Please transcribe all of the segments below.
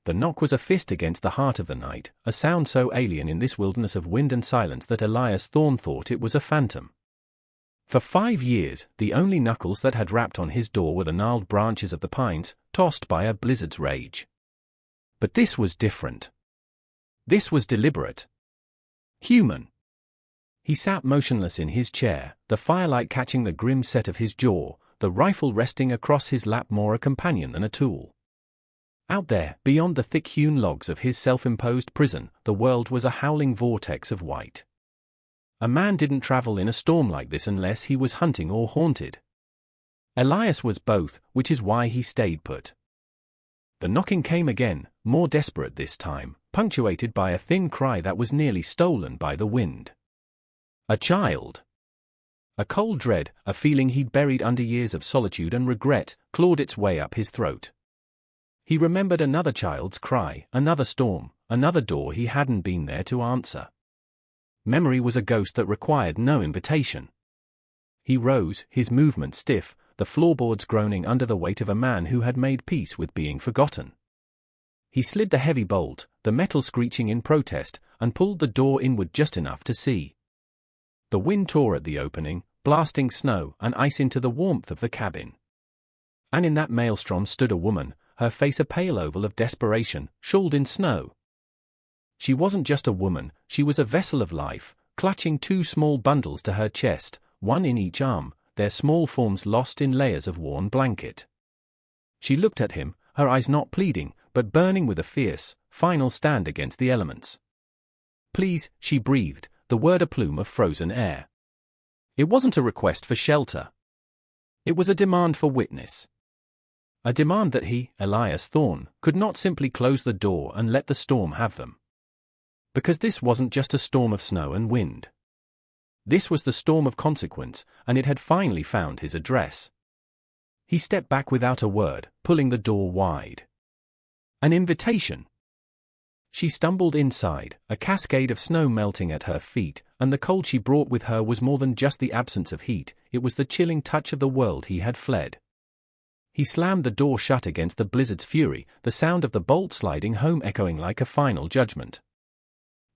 The knock was a fist against the heart of the night, a sound so alien in this wilderness of wind and silence that Elias Thorne thought it was a phantom. For 5 years, the only knuckles that had rapped on his door were the gnarled branches of the pines, tossed by a blizzard's rage. But this was different. This was deliberate. Human. He sat motionless in his chair, the firelight catching the grim set of his jaw, the rifle resting across his lap, more a companion than a tool. Out there, beyond the thick-hewn logs of his self-imposed prison, the world was a howling vortex of white. A man didn't travel in a storm like this unless he was hunting or haunted. Elias was both, which is why he stayed put. The knocking came again, more desperate this time, punctuated by a thin cry that was nearly stolen by the wind. A child. A cold dread, a feeling he'd buried under years of solitude and regret, clawed its way up his throat. He remembered another child's cry, another storm, another door he hadn't been there to answer. Memory was a ghost that required no invitation. He rose, his movement stiff, the floorboards groaning under the weight of a man who had made peace with being forgotten. He slid the heavy bolt, the metal screeching in protest, and pulled the door inward just enough to see. The wind tore at the opening, blasting snow and ice into the warmth of the cabin. And in that maelstrom stood a woman, her face a pale oval of desperation, shawled in snow. She wasn't just a woman, she was a vessel of life, clutching 2 small bundles to her chest, one in each arm, their small forms lost in layers of worn blanket. She looked at him, her eyes not pleading, but burning with a fierce, final stand against the elements. "Please," she breathed, the word a plume of frozen air. It wasn't a request for shelter. It was a demand for witness. A demand that he, Elias Thorne, could not simply close the door and let the storm have them. Because this wasn't just a storm of snow and wind. This was the storm of consequence, and it had finally found his address. He stepped back without a word, pulling the door wide. An invitation. She stumbled inside, a cascade of snow melting at her feet, and the cold she brought with her was more than just the absence of heat, it was the chilling touch of the world he had fled. He slammed the door shut against the blizzard's fury, the sound of the bolt sliding home echoing like a final judgment.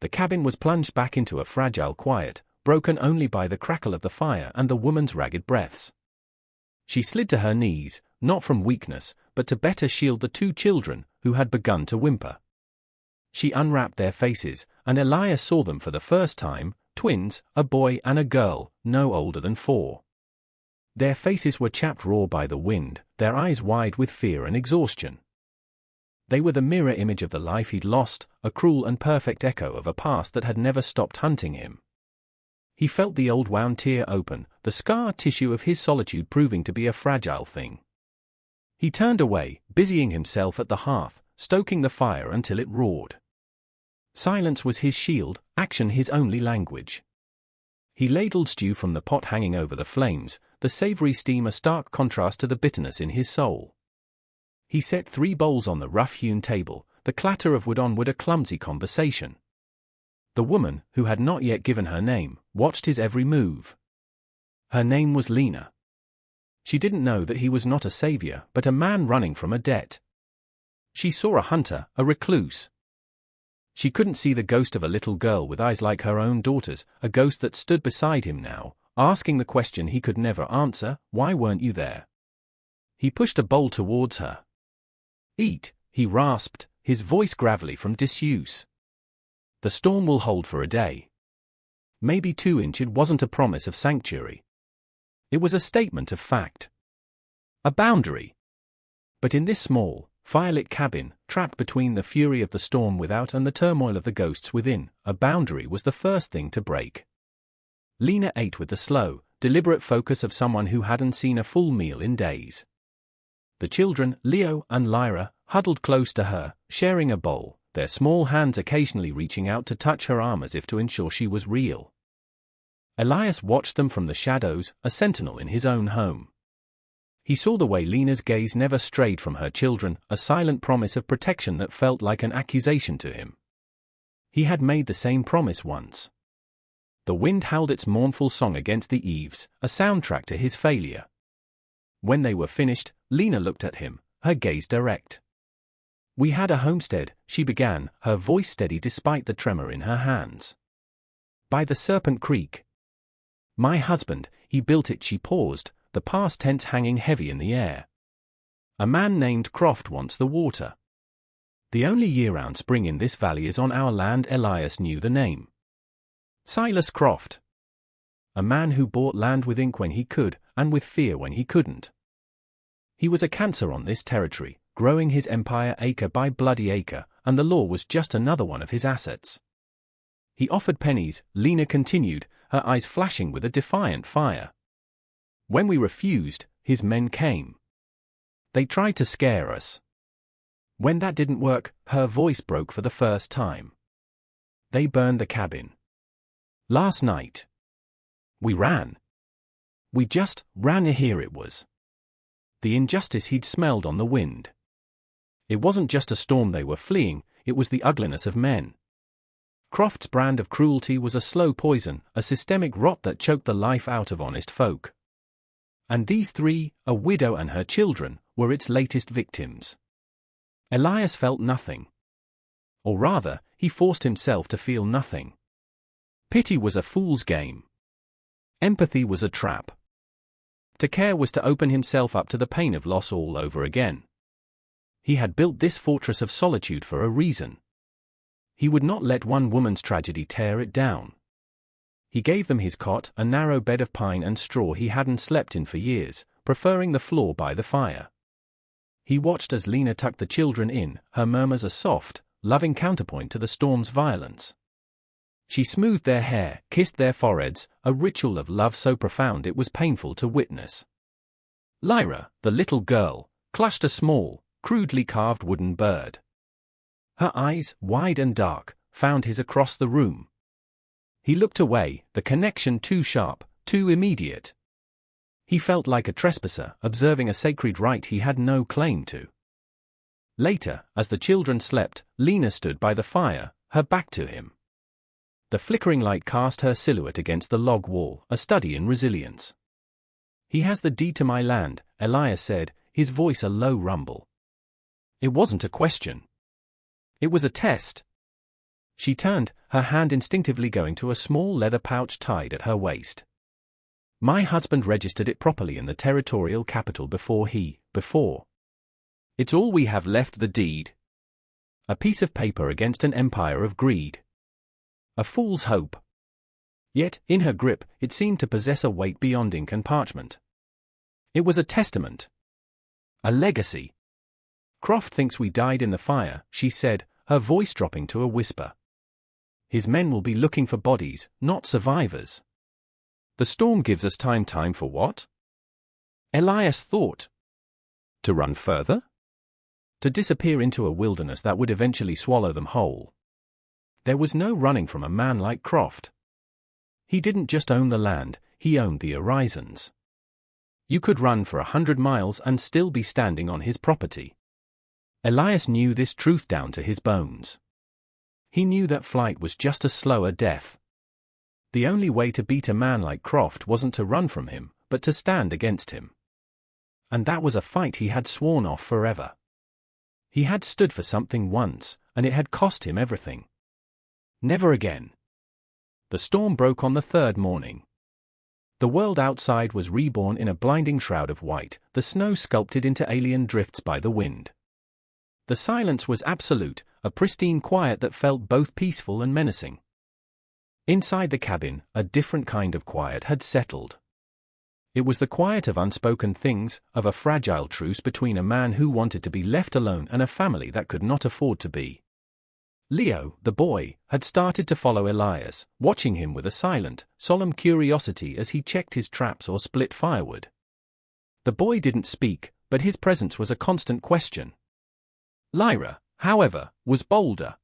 The cabin was plunged back into a fragile quiet, broken only by the crackle of the fire and the woman's ragged breaths. She slid to her knees, not from weakness, but to better shield the 2 children, who had begun to whimper. She unwrapped their faces, and Elias saw them for the first time, twins, a boy and a girl, no older than 4. Their faces were chapped raw by the wind, their eyes wide with fear and exhaustion. They were the mirror image of the life he'd lost, a cruel and perfect echo of a past that had never stopped hunting him. He felt the old wound tear open, the scar tissue of his solitude proving to be a fragile thing. He turned away, busying himself at the hearth, stoking the fire until it roared. Silence was his shield, action his only language. He ladled stew from the pot hanging over the flames, the savory steam a stark contrast to the bitterness in his soul. He set 3 bowls on the rough-hewn table, the clatter of wood on wood a clumsy conversation. The woman, who had not yet given her name, watched his every move. Her name was Lena. She didn't know that he was not a savior, but a man running from a debt. She saw a hunter, a recluse. She couldn't see the ghost of a little girl with eyes like her own daughter's, a ghost that stood beside him now, asking the question he could never answer, why weren't you there? He pushed a bowl towards her. Eat, he rasped, his voice gravelly from disuse. The storm will hold for a day. Maybe 2 inch. It wasn't a promise of sanctuary. It was a statement of fact. A boundary. But in this small, firelit cabin, trapped between the fury of the storm without and the turmoil of the ghosts within, a boundary was the first thing to break. Lena ate with the slow, deliberate focus of someone who hadn't seen a full meal in days. The children, Leo and Lyra, huddled close to her, sharing a bowl, their small hands occasionally reaching out to touch her arm as if to ensure she was real. Elias watched them from the shadows, a sentinel in his own home. He saw the way Lena's gaze never strayed from her children, a silent promise of protection that felt like an accusation to him. He had made the same promise once. The wind howled its mournful song against the eaves, a soundtrack to his failure. When they were finished, Lena looked at him, her gaze direct. "We had a homestead," she began, her voice steady despite the tremor in her hands. "By the Serpent Creek. My husband, he built it." She paused, the past tense hanging heavy in the air. "A man named Croft wants the water. The only year-round spring in this valley is on our land." Elias knew the name. Silas Croft. A man who bought land with ink when he could, and with fear when he couldn't. He was a cancer on this territory, growing his empire acre by bloody acre, and the law was just another one of his assets. "He offered pennies," Lena continued, her eyes flashing with a defiant fire. "When we refused, his men came. They tried to scare us. When that didn't work," her voice broke for the first time. "They burned the cabin. Last night. We ran. We just ran." Here it was. The injustice he'd smelled on the wind. It wasn't just a storm they were fleeing, it was the ugliness of men. Croft's brand of cruelty was a slow poison, a systemic rot that choked the life out of honest folk. And these three, a widow and her children, were its latest victims. Elias felt nothing. Or rather, he forced himself to feel nothing. Pity was a fool's game. Empathy was a trap. To care was to open himself up to the pain of loss all over again. He had built this fortress of solitude for a reason. He would not let one woman's tragedy tear it down. He gave them his cot, a narrow bed of pine and straw he hadn't slept in for years, preferring the floor by the fire. He watched as Lena tucked the children in, her murmurs a soft, loving counterpoint to the storm's violence. She smoothed their hair, kissed their foreheads, a ritual of love so profound it was painful to witness. Lyra, the little girl, clutched a small, crudely carved wooden bird. Her eyes, wide and dark, found his across the room. He looked away, the connection too sharp, too immediate. He felt like a trespasser, observing a sacred rite he had no claim to. Later, as the children slept, Lena stood by the fire, her back to him. The flickering light cast her silhouette against the log wall, a study in resilience. "He has the deed to my land," Elias said, his voice a low rumble. It wasn't a question. It was a test. She turned, her hand instinctively going to a small leather pouch tied at her waist. "My husband registered it properly in the territorial capital before. It's all we have left, the deed. A piece of paper against an empire of greed. A fool's hope." Yet, in her grip, it seemed to possess a weight beyond ink and parchment. It was a testament. A legacy. "Croft thinks we died in the fire," she said, her voice dropping to a whisper. "His men will be looking for bodies, not survivors." "The storm gives us time for what?" Elias thought. To run further? To disappear into a wilderness that would eventually swallow them whole. There was no running from a man like Croft. He didn't just own the land, he owned the horizons. You could run for 100 miles and still be standing on his property. Elias knew this truth down to his bones. He knew that flight was just a slower death. The only way to beat a man like Croft wasn't to run from him, but to stand against him. And that was a fight he had sworn off forever. He had stood for something once, and it had cost him everything. Never again. The storm broke on the third morning. The world outside was reborn in a blinding shroud of white, the snow sculpted into alien drifts by the wind. The silence was absolute, a pristine quiet that felt both peaceful and menacing. Inside the cabin, a different kind of quiet had settled. It was the quiet of unspoken things, of a fragile truce between a man who wanted to be left alone and a family that could not afford to be. Leo, the boy, had started to follow Elias, watching him with a silent, solemn curiosity as he checked his traps or split firewood. The boy didn't speak, but his presence was a constant question. Lyra, however, was bolder.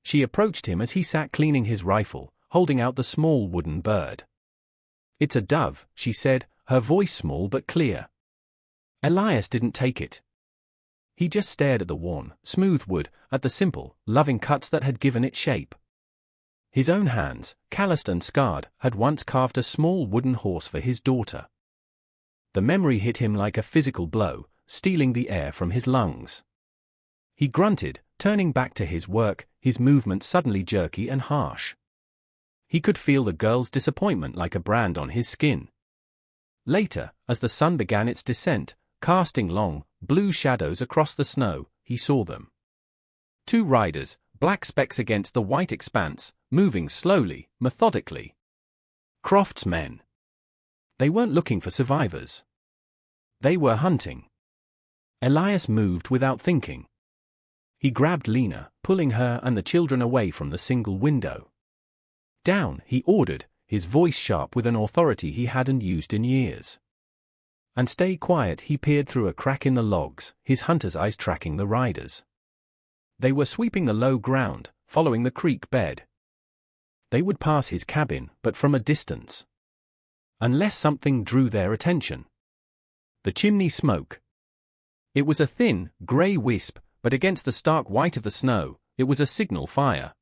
She approached him as he sat cleaning his rifle, holding out the small wooden bird. "It's a dove," she said, her voice small but clear. Elias didn't take it. He just stared at the worn, smooth wood, at the simple, loving cuts that had given it shape. His own hands, calloused and scarred, had once carved a small wooden horse for his daughter. The memory hit him like a physical blow, stealing the air from his lungs. He grunted, turning back to his work, his movements suddenly jerky and harsh. He could feel the girl's disappointment like a brand on his skin. Later, as the sun began its descent, casting long, blue shadows across the snow, he saw them. 2 riders, black specks against the white expanse, moving slowly, methodically. Croft's men. They weren't looking for survivors. They were hunting. Elias moved without thinking. He grabbed Lena, pulling her and the children away from the single window. Down, he ordered, his voice sharp with an authority he hadn't used in years. And stay quiet. He peered through a crack in the logs, his hunter's eyes tracking the riders. They were sweeping the low ground, following the creek bed. They would pass his cabin, but from a distance. Unless something drew their attention. The chimney smoke. It was a thin, grey wisp, but against the stark white of the snow, it was a signal fire.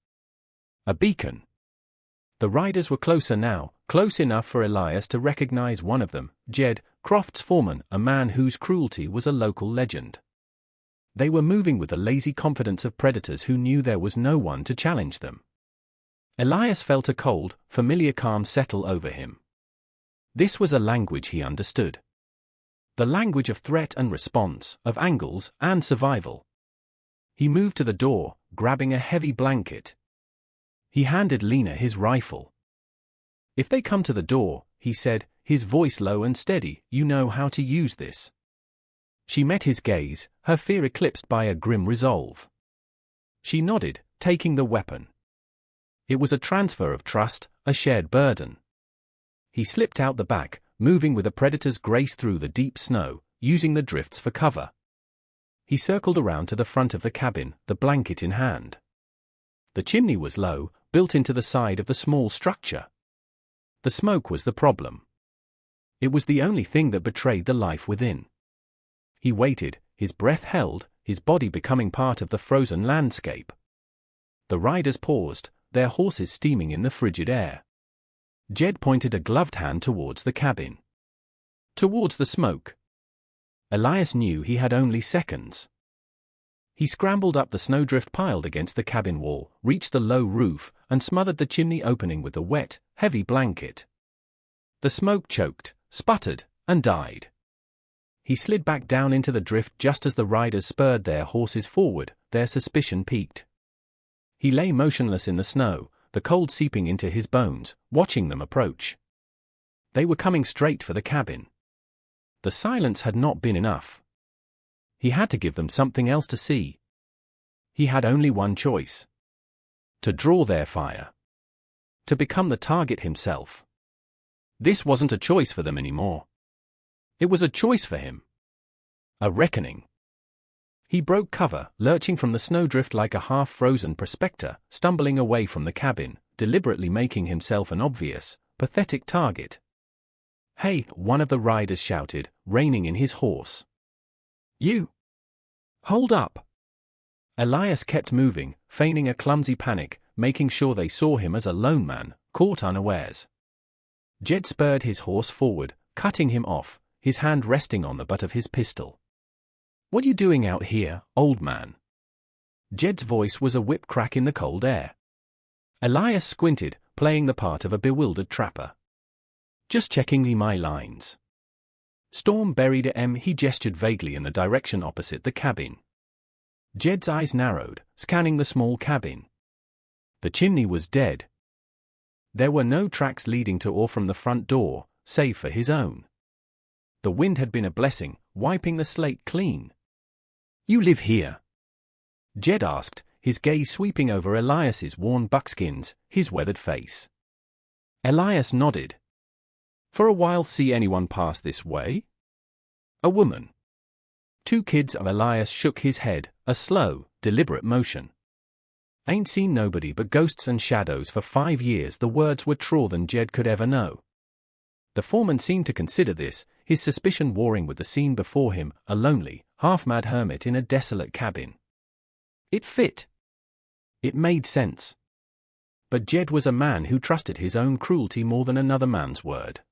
A beacon. The riders were closer now, close enough for Elias to recognize one of them, Jed, Croft's foreman, a man whose cruelty was a local legend. They were moving with the lazy confidence of predators who knew there was no one to challenge them. Elias felt a cold, familiar calm settle over him. This was a language he understood. The language of threat and response, of angles and survival. He moved to the door, grabbing a heavy blanket. He handed Lena his rifle. "If they come to the door," he said, his voice low and steady, "you know how to use this." She met his gaze, her fear eclipsed by a grim resolve. She nodded, taking the weapon. It was a transfer of trust, a shared burden. He slipped out the back, moving with a predator's grace through the deep snow, using the drifts for cover. He circled around to the front of the cabin, the blanket in hand. The chimney was low, built into the side of the small structure. The smoke was the problem. It was the only thing that betrayed the life within. He waited, his breath held, his body becoming part of the frozen landscape. The riders paused, their horses steaming in the frigid air. Jed pointed a gloved hand towards the cabin. Towards the smoke. Elias knew he had only seconds. He scrambled up the snowdrift piled against the cabin wall, reached the low roof, and smothered the chimney opening with a wet, heavy blanket. The smoke choked, sputtered, and died. He slid back down into the drift just as the riders spurred their horses forward, their suspicion peaked. He lay motionless in the snow, the cold seeping into his bones, watching them approach. They were coming straight for the cabin. The silence had not been enough. He had to give them something else to see. He had only one choice. To draw their fire. To become the target himself. This wasn't a choice for them anymore. It was a choice for him. A reckoning. He broke cover, lurching from the snowdrift like a half-frozen prospector, stumbling away from the cabin, deliberately making himself an obvious, pathetic target. "Hey!" one of the riders shouted, reining in his horse. "You! Hold up!" Elias kept moving, feigning a clumsy panic, making sure they saw him as a lone man, caught unawares. Jed spurred his horse forward, cutting him off, his hand resting on the butt of his pistol. "What you doing out here, old man?" Jed's voice was a whip crack in the cold air. Elias squinted, playing the part of a bewildered trapper. "Just checking my lines." Storm buried he gestured vaguely in the direction opposite the cabin. Jed's eyes narrowed, scanning the small cabin. The chimney was dead. There were no tracks leading to or from the front door, save for his own. The wind had been a blessing, wiping the slate clean. "You live here?" Jed asked, his gaze sweeping over Elias's worn buckskins, his weathered face. Elias nodded. "For a while. See anyone pass this way?" "A woman." 2 kids. Elias shook his head, a slow, deliberate motion. "Ain't seen nobody but ghosts and shadows for 5 years." The words were truer than Jed could ever know. The foreman seemed to consider this, his suspicion warring with the scene before him, a lonely, half-mad hermit in a desolate cabin. It fit. It made sense. But Jed was a man who trusted his own cruelty more than another man's word.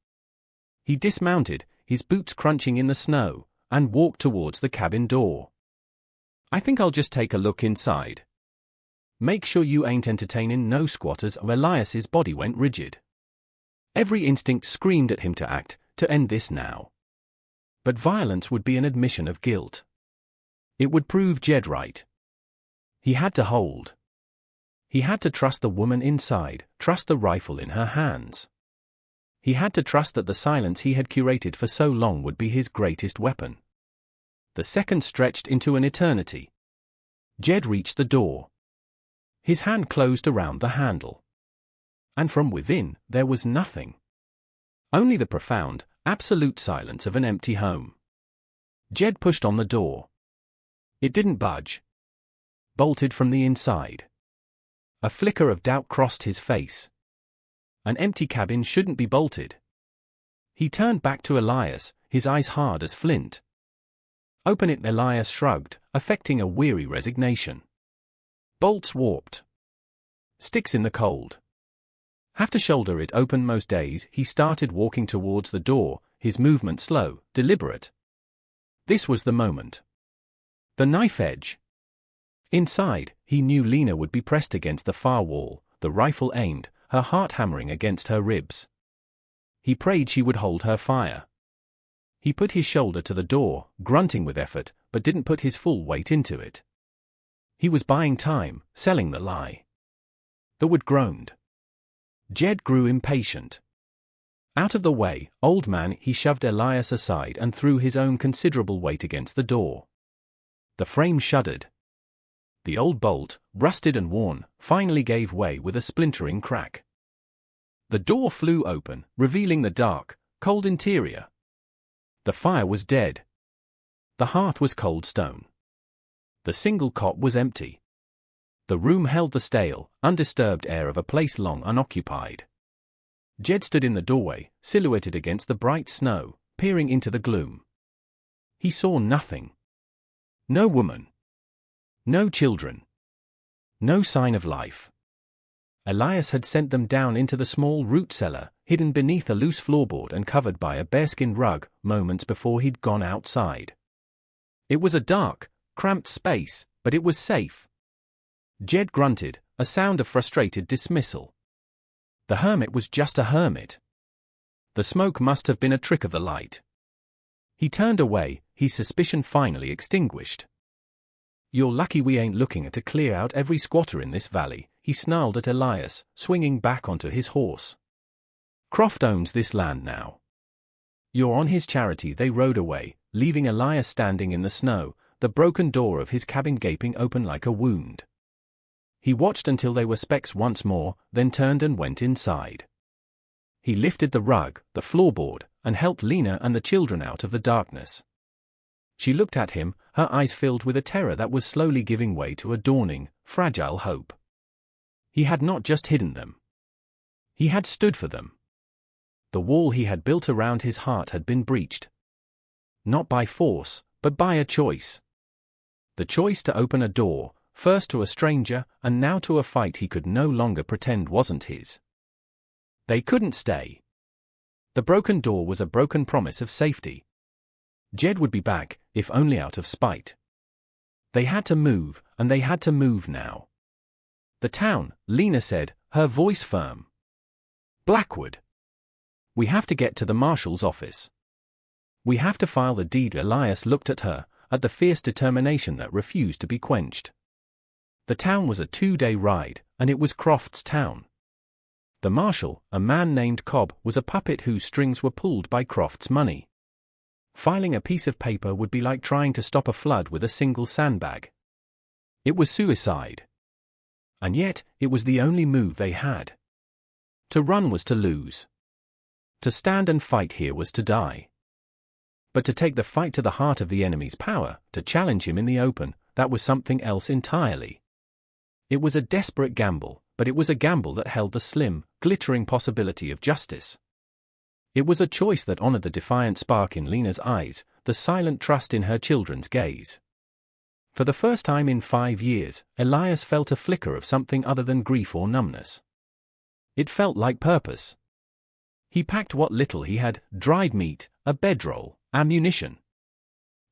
He dismounted, his boots crunching in the snow, and walked towards the cabin door. I think I'll just take a look inside. Make sure you ain't entertaining no squatters. Elias's body went rigid. Every instinct screamed at him to act, to end this now. But violence would be an admission of guilt. It would prove Jed right. He had to hold. He had to trust the woman inside, trust the rifle in her hands. He had to trust that the silence he had curated for so long would be his greatest weapon. The seconds stretched into an eternity. Jed reached the door. His hand closed around the handle. And from within, there was nothing. Only the profound, absolute silence of an empty home. Jed pushed on the door. It didn't budge. Bolted from the inside. A flicker of doubt crossed his face. An empty cabin shouldn't be bolted. He turned back to Elias, his eyes hard as flint. Open it, Elias shrugged, affecting a weary resignation. Bolts warped. Sticks in the cold. Have to shoulder it open most days. He started walking towards the door, his movement slow, deliberate. This was the moment. The knife edge. Inside, he knew Lena would be pressed against the far wall, the rifle aimed, her heart hammering against her ribs. He prayed she would hold her fire. He put his shoulder to the door, grunting with effort, but didn't put his full weight into it. He was buying time, selling the lie. The wood groaned. Jed grew impatient. Out of the way, old man, he shoved Elias aside and threw his own considerable weight against the door. The frame shuddered. The old bolt, rusted and worn, finally gave way with a splintering crack. The door flew open, revealing the dark, cold interior. The fire was dead. The hearth was cold stone. The single cot was empty. The room held the stale, undisturbed air of a place long unoccupied. Jed stood in the doorway, silhouetted against the bright snow, peering into the gloom. He saw nothing. No woman. No children. No sign of life. Elias had sent them down into the small root cellar, hidden beneath a loose floorboard and covered by a bearskin rug, moments before he'd gone outside. It was a dark, cramped space, but it was safe. Jed grunted, a sound of frustrated dismissal. The hermit was just a hermit. The smoke must have been a trick of the light. He turned away, his suspicion finally extinguished. You're lucky we ain't looking to clear out every squatter in this valley, he snarled at Elias, swinging back onto his horse. Croft owns this land now. You're on his charity. They rode away, leaving Elias standing in the snow, the broken door of his cabin gaping open like a wound. He watched until they were specks once more, then turned and went inside. He lifted the rug, the floorboard, and helped Lena and the children out of the darkness. She looked at him, her eyes filled with a terror that was slowly giving way to a dawning, fragile hope. He had not just hidden them. He had stood for them. The wall he had built around his heart had been breached. Not by force, but by a choice. The choice to open a door, first to a stranger, and now to a fight he could no longer pretend wasn't his. They couldn't stay. The broken door was a broken promise of safety. Jed would be back, if only out of spite. They had to move, and they had to move now. The town, Lena said, her voice firm. Blackwood. We have to get to the marshal's office. We have to file the deed. Elias looked at her, at the fierce determination that refused to be quenched. The town was a 2-day ride, and it was Croft's town. The marshal, a man named Cobb, was a puppet whose strings were pulled by Croft's money. Filing a piece of paper would be like trying to stop a flood with a single sandbag. It was suicide. And yet, it was the only move they had. To run was to lose. To stand and fight here was to die. But to take the fight to the heart of the enemy's power, to challenge him in the open, that was something else entirely. It was a desperate gamble, but it was a gamble that held the slim, glittering possibility of justice. It was a choice that honored the defiant spark in Lena's eyes, the silent trust in her children's gaze. For the first time in 5 years, Elias felt a flicker of something other than grief or numbness. It felt like purpose. He packed what little he had, dried meat, a bedroll, ammunition.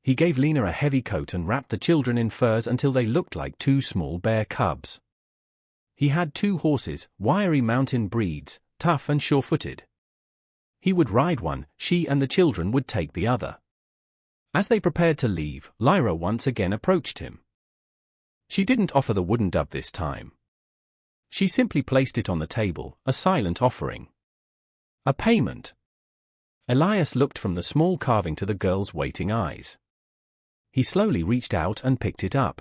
He gave Lena a heavy coat and wrapped the children in furs until they looked like two small bear cubs. He had 2 horses, wiry mountain breeds, tough and sure-footed. He would ride one, she and the children would take the other. As they prepared to leave, Lyra once again approached him. She didn't offer the wooden dove this time. She simply placed it on the table, a silent offering. A payment. Elias looked from the small carving to the girl's waiting eyes. He slowly reached out and picked it up.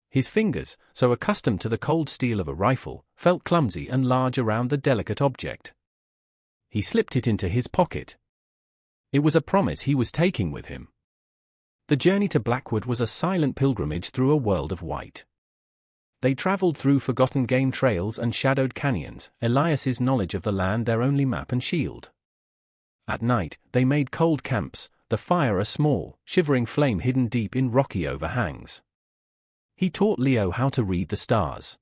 His fingers, so accustomed to the cold steel of a rifle, felt clumsy and large around the delicate object. He slipped it into his pocket. It was a promise he was taking with him. The journey to Blackwood was a silent pilgrimage through a world of white. They traveled through forgotten game trails and shadowed canyons, Elias's knowledge of the land their only map and shield. At night, they made cold camps, the fire a small, shivering flame hidden deep in rocky overhangs. He taught Leo how to read the stars.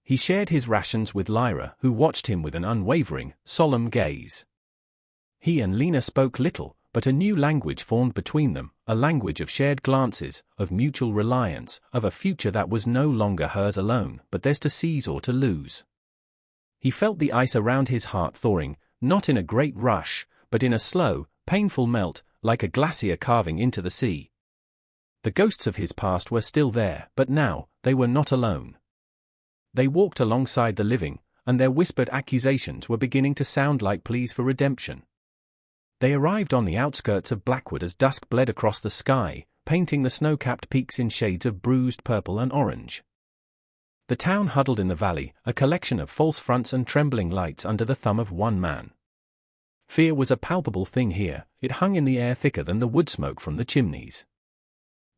He shared his rations with Lyra, who watched him with an unwavering, solemn gaze. He and Lena spoke little, but a new language formed between them, a language of shared glances, of mutual reliance, of a future that was no longer hers alone, but theirs to seize or to lose. He felt the ice around his heart thawing, not in a great rush, but in a slow, painful melt, like a glacier carving into the sea. The ghosts of his past were still there, but now, they were not alone. They walked alongside the living, and their whispered accusations were beginning to sound like pleas for redemption. They arrived on the outskirts of Blackwood as dusk bled across the sky, painting the snow-capped peaks in shades of bruised purple and orange. The town huddled in the valley, a collection of false fronts and trembling lights under the thumb of one man. Fear was a palpable thing here, it hung in the air thicker than the wood smoke from the chimneys.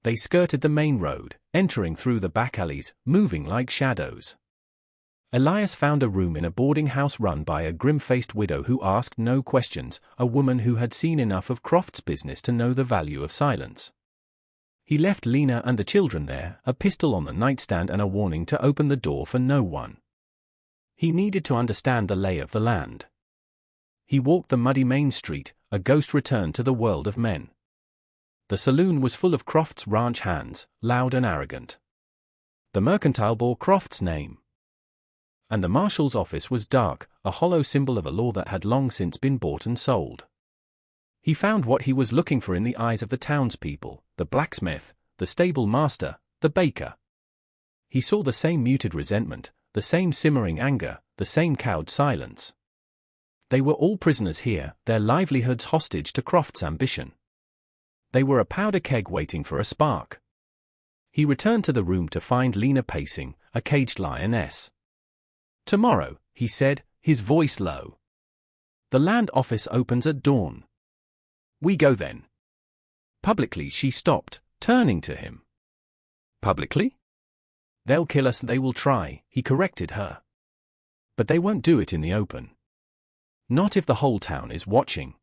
They skirted the main road, entering through the back alleys, moving like shadows. Elias found a room in a boarding house run by a grim-faced widow who asked no questions, a woman who had seen enough of Croft's business to know the value of silence. He left Lena and the children there, a pistol on the nightstand and a warning to open the door for no one. He needed to understand the lay of the land. He walked the muddy main street, a ghost returned to the world of men. The saloon was full of Croft's ranch hands, loud and arrogant. The mercantile bore Croft's name. And the marshal's office was dark, a hollow symbol of a law that had long since been bought and sold. He found what he was looking for in the eyes of the townspeople, the blacksmith, the stable master, the baker. He saw the same muted resentment, the same simmering anger, the same cowed silence. They were all prisoners here, their livelihoods hostage to Croft's ambition. They were a powder keg waiting for a spark. He returned to the room to find Lena pacing, a caged lioness. "Tomorrow," he said, his voice low. "The land office opens at dawn. We go then." Publicly she stopped, turning to him. "Publicly? They'll kill us, they will try," he corrected her. "But they won't do it in the open. Not if the whole town is watching.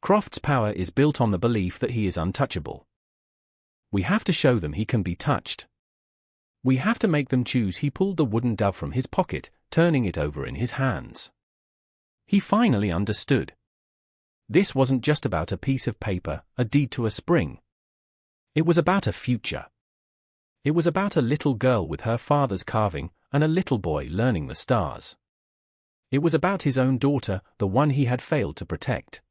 Croft's power is built on the belief that he is untouchable. We have to show them he can be touched. We have to make them choose." He pulled the wooden dove from his pocket, turning it over in his hands. He finally understood. This wasn't just about a piece of paper, a deed to a spring. It was about a future. It was about a little girl with her father's carving, and a little boy learning the stars. It was about his own daughter, the one he had failed to protect.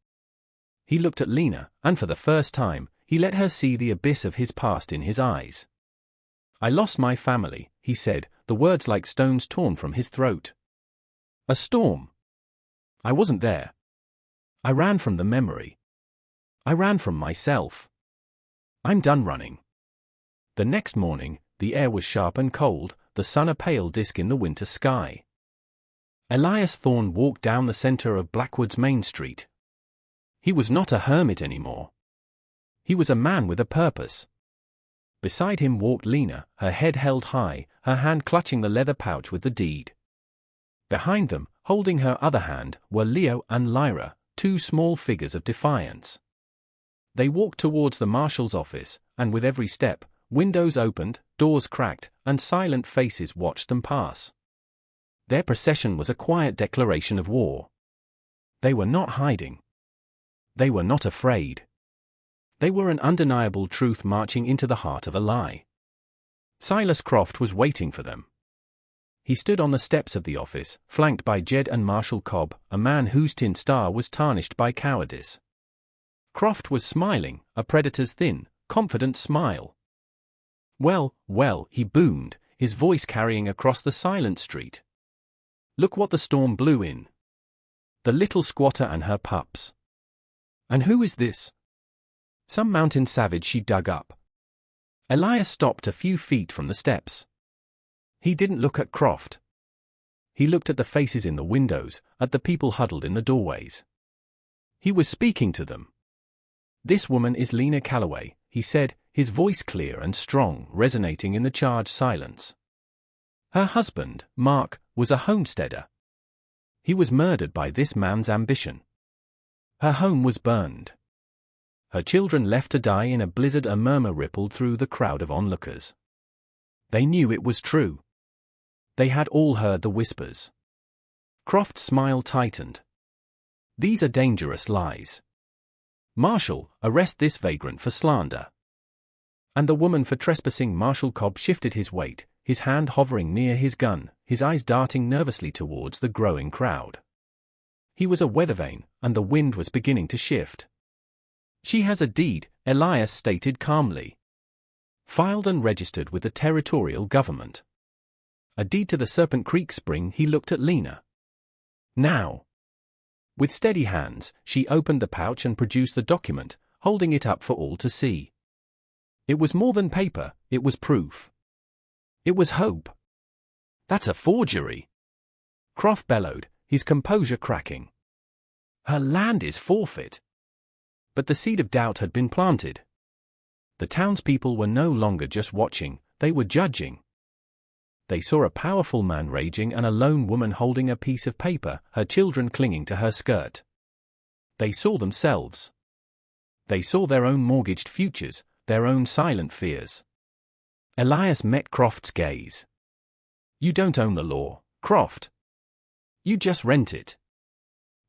He looked at Lena, and for the first time, he let her see the abyss of his past in his eyes. "I lost my family," he said, the words like stones torn from his throat. "A storm. I wasn't there. I ran from the memory. I ran from myself. I'm done running." The next morning, the air was sharp and cold, the sun a pale disk in the winter sky. Elias Thorne walked down the center of Blackwood's main street. He was not a hermit anymore. He was a man with a purpose. Beside him walked Lena, her head held high, her hand clutching the leather pouch with the deed. Behind them, holding her other hand, were Leo and Lyra, 2 small figures of defiance. They walked towards the marshal's office, and with every step, windows opened, doors cracked, and silent faces watched them pass. Their procession was a quiet declaration of war. They were not hiding. They were not afraid. They were an undeniable truth marching into the heart of a lie. Silas Croft was waiting for them. He stood on the steps of the office, flanked by Jed and Marshall Cobb, a man whose tin star was tarnished by cowardice. Croft was smiling, a predator's thin, confident smile. "Well, well," he boomed, his voice carrying across the silent street. "Look what the storm blew in. The little squatter and her pups. And who is this?" "Some mountain savage she dug up." Elias stopped a few feet from the steps. He didn't look at Croft. He looked at the faces in the windows, at the people huddled in the doorways. He was speaking to them. "This woman is Lena Calloway," he said, his voice clear and strong, resonating in the charged silence. "Her husband, Mark, was a homesteader. He was murdered by this man's ambition. Her home was burned. Her children left to die in a blizzard." A murmur rippled through the crowd of onlookers. They knew it was true. They had all heard the whispers. Croft's smile tightened. "These are dangerous lies. Marshall, arrest this vagrant for slander. And the woman for trespassing." Marshall Cobb shifted his weight, his hand hovering near his gun, his eyes darting nervously towards the growing crowd. He was a weathervane, and the wind was beginning to shift. "She has a deed," Elias stated calmly. "Filed and registered with the territorial government. A deed to the Serpent Creek spring." He looked at Lena. "Now." With steady hands, she opened the pouch and produced the document, holding it up for all to see. It was more than paper, it was proof. It was hope. "That's a forgery!" Croft bellowed, his composure cracking. "Her land is forfeit." But the seed of doubt had been planted. The townspeople were no longer just watching, they were judging. They saw a powerful man raging and a lone woman holding a piece of paper, her children clinging to her skirt. They saw themselves. They saw their own mortgaged futures, their own silent fears. Elias met Croft's gaze. "You don't own the law, Croft. You just rent it.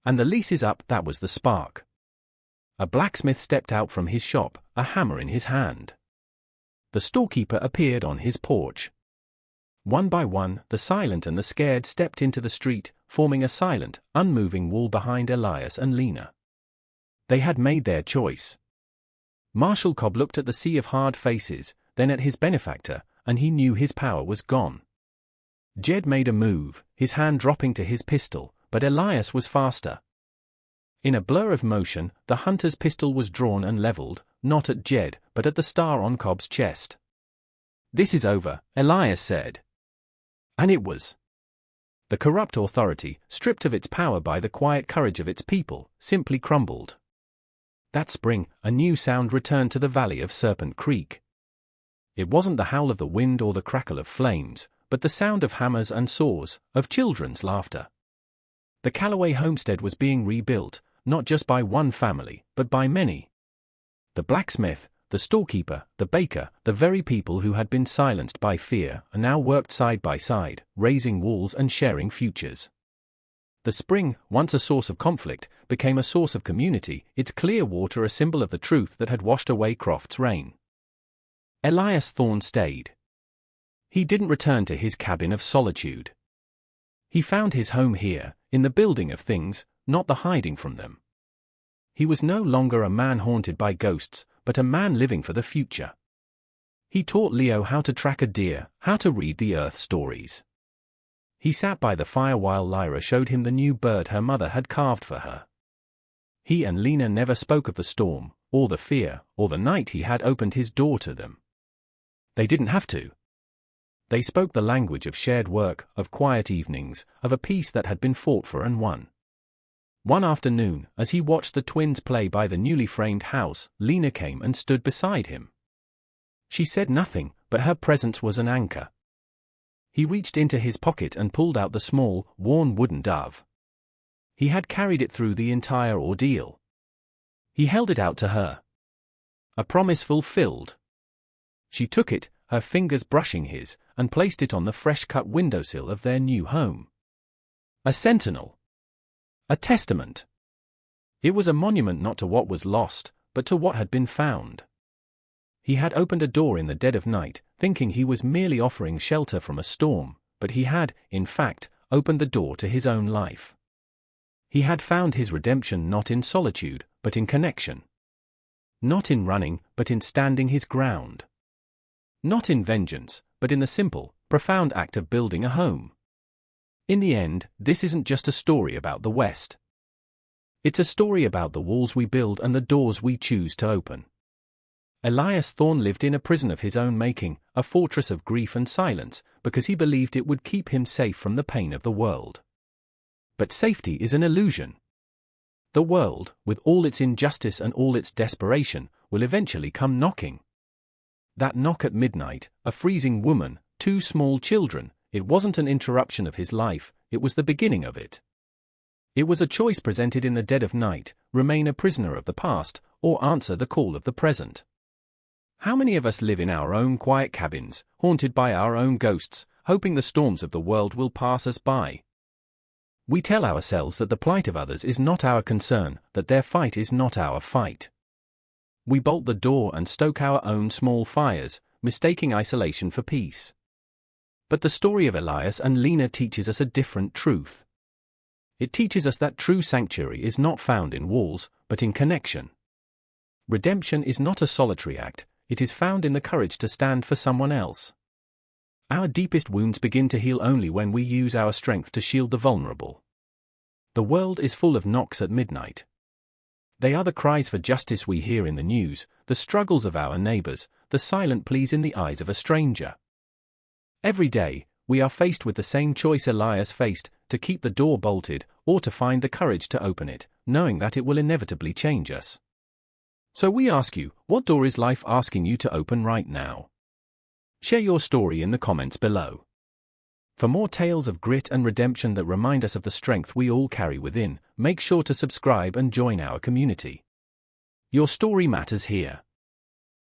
And the lease is up." That was the spark. A blacksmith stepped out from his shop, a hammer in his hand. The storekeeper appeared on his porch. One by one, the silent and the scared stepped into the street, forming a silent, unmoving wall behind Elias and Lena. They had made their choice. Marshall Cobb looked at the sea of hard faces, then at his benefactor, and he knew his power was gone. Jed made a move, his hand dropping to his pistol, but Elias was faster. In a blur of motion, the hunter's pistol was drawn and leveled, not at Jed, but at the star on Cobb's chest. "This is over," Elias said. And it was. The corrupt authority, stripped of its power by the quiet courage of its people, simply crumbled. That spring, a new sound returned to the valley of Serpent Creek. It wasn't the howl of the wind or the crackle of flames, but the sound of hammers and saws, of children's laughter. The Calloway homestead was being rebuilt, not just by one family, but by many. The blacksmith, the storekeeper, the baker, the very people who had been silenced by fear, now worked side by side, raising walls and sharing futures. The spring, once a source of conflict, became a source of community, its clear water a symbol of the truth that had washed away Croft's reign. Elias Thorne stayed. He didn't return to his cabin of solitude. He found his home here, in the building of things, not the hiding from them. He was no longer a man haunted by ghosts, but a man living for the future. He taught Leo how to track a deer, how to read the earth stories. He sat by the fire while Lyra showed him the new bird her mother had carved for her. He and Lena never spoke of the storm, or the fear, or the night he had opened his door to them. They didn't have to. They spoke the language of shared work, of quiet evenings, of a peace that had been fought for and won. One afternoon, as he watched the twins play by the newly framed house, Lena came and stood beside him. She said nothing, but her presence was an anchor. He reached into his pocket and pulled out the small, worn wooden dove. He had carried it through the entire ordeal. He held it out to her. A promise fulfilled. She took it, her fingers brushing his, and placed it on the fresh-cut windowsill of their new home. A sentinel. A testament. It was a monument not to what was lost, but to what had been found. He had opened a door in the dead of night, thinking he was merely offering shelter from a storm, but he had, in fact, opened the door to his own life. He had found his redemption not in solitude, but in connection. Not in running, but in standing his ground. Not in vengeance, but in the simple, profound act of building a home. In the end, this isn't just a story about the West. It's a story about the walls we build and the doors we choose to open. Elias Thorne lived in a prison of his own making, a fortress of grief and silence, because he believed it would keep him safe from the pain of the world. But safety is an illusion. The world, with all its injustice and all its desperation, will eventually come knocking. That knock at midnight, a freezing woman, 2 small children, it wasn't an interruption of his life, it was the beginning of it. It was a choice presented in the dead of night: remain a prisoner of the past, or answer the call of the present. How many of us live in our own quiet cabins, haunted by our own ghosts, hoping the storms of the world will pass us by? We tell ourselves that the plight of others is not our concern, that their fight is not our fight. We bolt the door and stoke our own small fires, mistaking isolation for peace. But the story of Elias and Lena teaches us a different truth. It teaches us that true sanctuary is not found in walls, but in connection. Redemption is not a solitary act, it is found in the courage to stand for someone else. Our deepest wounds begin to heal only when we use our strength to shield the vulnerable. The world is full of knocks at midnight. They are the cries for justice we hear in the news, the struggles of our neighbors, the silent pleas in the eyes of a stranger. Every day, we are faced with the same choice Elias faced: to keep the door bolted, or to find the courage to open it, knowing that it will inevitably change us. So we ask you, what door is life asking you to open right now? Share your story in the comments below. For more tales of grit and redemption that remind us of the strength we all carry within, make sure to subscribe and join our community. Your story matters here.